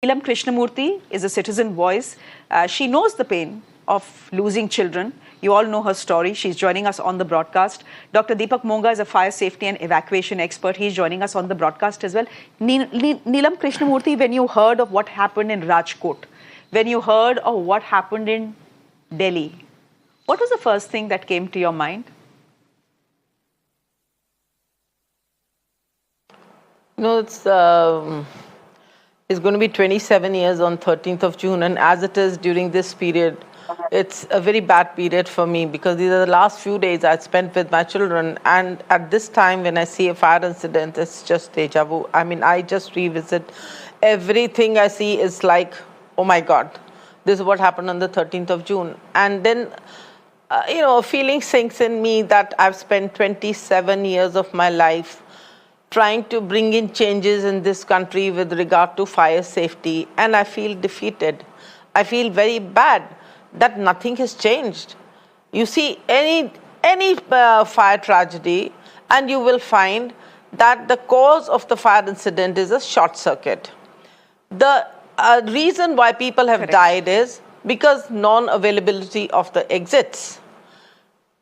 Neelam Krishnamurthy is a citizen voice. She knows the pain of losing children. You all know her story. She's joining us on the broadcast. Dr. Deepak Monga is a fire safety and evacuation expert. He's joining us on the broadcast as well. Neelam Krishnamurthy, when you heard of what happened in Rajkot, when you heard of what happened in Delhi, what was the first thing that came to your mind? It's going to be 27 years on 13th of June, and as it is during this period, it's a very bad period for me because these are the last few days I spent with my children, and at this time when I see a fire incident, it's just deja vu. I mean, I just revisit everything I see is like, oh my God, this is what happened on the 13th of June. And then, a feeling sinks in me that I've spent 27 years of my life trying to bring in changes in this country with regard to fire safety, and I feel defeated. I feel very bad that nothing has changed. You see any fire tragedy, and you will find that the cause of the fire incident is a short circuit. The reason why people have died is because non-availability of the exits.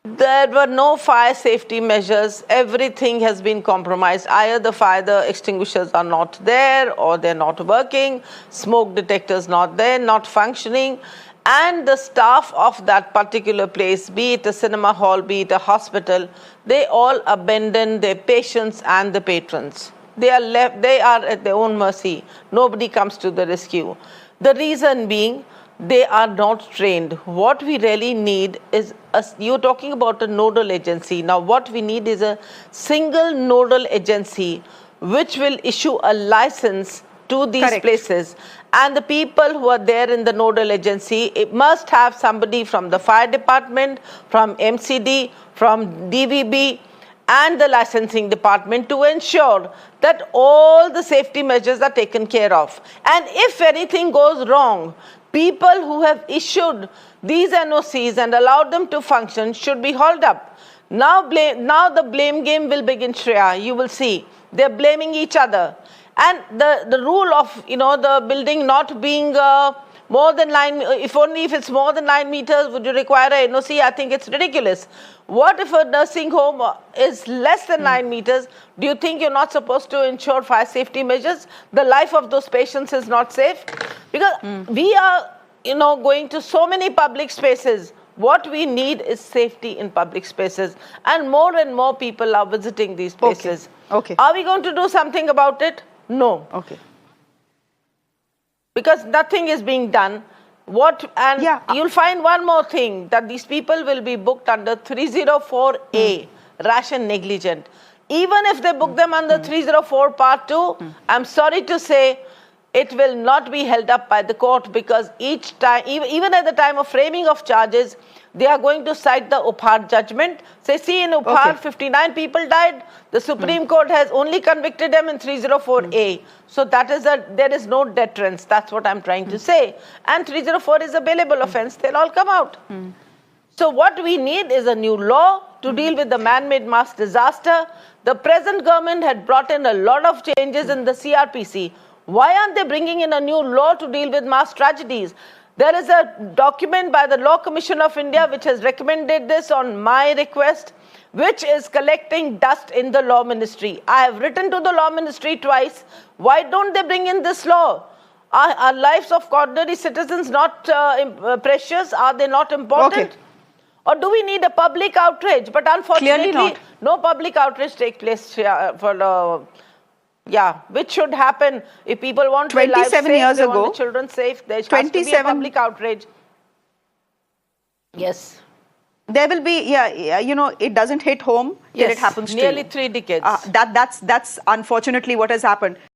There were no fire safety measures. Everything has been compromised. Either the fire extinguishers are not there or they're not working, smoke detectors not there, not functioning, and the staff of that particular place, be it a cinema hall, be it a hospital, they all abandon their patients and the patrons. They are at their own mercy. Nobody comes to the rescue. The reason being, they are not trained. What we really need is, you're talking about a nodal agency. Now what we need is a single nodal agency which will issue a license to these places. And the people who are there in the nodal agency, it must have somebody from the fire department, from MCD, from DVB, and the licensing department to ensure that all the safety measures are taken care of. And if anything goes wrong, people who have issued these NOCs and allowed them to function should be hauled up. Now the blame game will begin, Shreya. You will see. They're blaming each other. And the rule of, the building not being more than 9, if it's more than 9 meters, would you require a NOC? I think it's ridiculous. What if a nursing home is less than 9 meters? Do you think you're not supposed to ensure fire safety measures? The life of those patients is not safe? Because we are, going to so many public spaces. What we need is safety in public spaces. And more people are visiting these places. Okay. Are we going to do something about it? No. Okay. Because nothing is being done. You'll find one more thing, that these people will be booked under 304A, rash and negligent. Even if they book them under 304 Part 2, I'm sorry to say, it will not be held up by the court, because each time, even at the time of framing of charges, they are going to cite the Upar judgment. Say, see, in Upar, 59 people died. The Supreme Court has only convicted them in 304A. So there is no deterrence. That's what I'm trying to say. And 304 is a bailable offense. They'll all come out. So what we need is a new law to deal with the man-made mass disaster. The present government had brought in a lot of changes in the CRPC. Why aren't they bringing in a new law to deal with mass tragedies? There is a document by the Law Commission of India which has recommended this on my request, which is collecting dust in the Law Ministry. I have written to the Law Ministry twice. Why don't they bring in this law? Are lives of ordinary citizens not precious? Are they not important? Or do we need a public outrage? But unfortunately, no public outrage takes place which should happen if people want their lives safe, years they ago, want the children safe. There has to be a public outrage. Yes. There will be, it doesn't hit home till it happens to you. Nearly 3 decades. That's unfortunately what has happened.